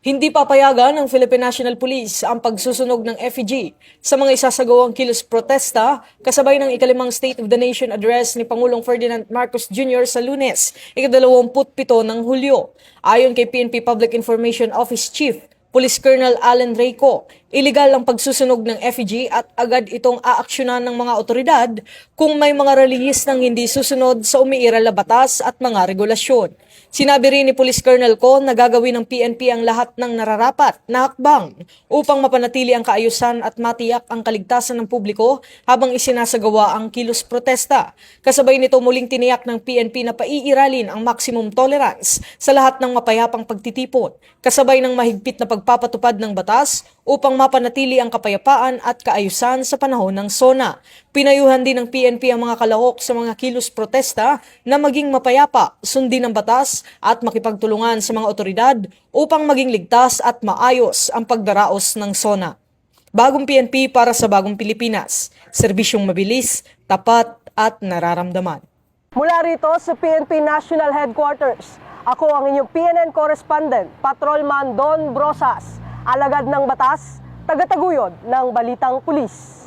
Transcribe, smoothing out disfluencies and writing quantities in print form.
Hindi papayagan ng Philippine National Police ang pagsusunog ng effigy sa mga isasagawang kilos protesta kasabay ng ikalimang State of the Nation address ni Pangulong Ferdinand Marcos Jr. sa Lunes, ika-27 ng Hulyo. Ayon kay PNP Public Information Office Chief Police Colonel Allen Reyco, iligal ang pagsusunog ng effigy at agad itong aaksyonan ng mga otoridad kung may mga relihis ng hindi susunod sa umiiral na batas at mga regulasyon. Sinabi rin ni Police Colonel Co na gagawin ng PNP ang lahat ng nararapat na hakbang upang mapanatili ang kaayusan at matiyak ang kaligtasan ng publiko habang isinasagawa ang kilos protesta. Kasabay nito muling tiniyak ng PNP na paiiralin ang maximum tolerance sa lahat ng mapayapang pagtitipon, kasabay ng mahigpit na pagpapatupad ng batas upang mapanatili ang kapayapaan at kaayusan sa panahon ng SONA. Pinayuhan din ng PNP ang mga kalahok sa mga kilos protesta na maging mapayapa, sundin ang batas at makipagtulungan sa mga otoridad upang maging ligtas at maayos ang pagdaraos ng SONA. Bagong PNP para sa bagong Pilipinas. Serbisyong mabilis, tapat at nararamdaman. Mula rito sa PNP National Headquarters, ako ang inyong PNN correspondent, Patrolman Don Brosas, alagad ng batas, tagataguyod ng Balitang Pulis.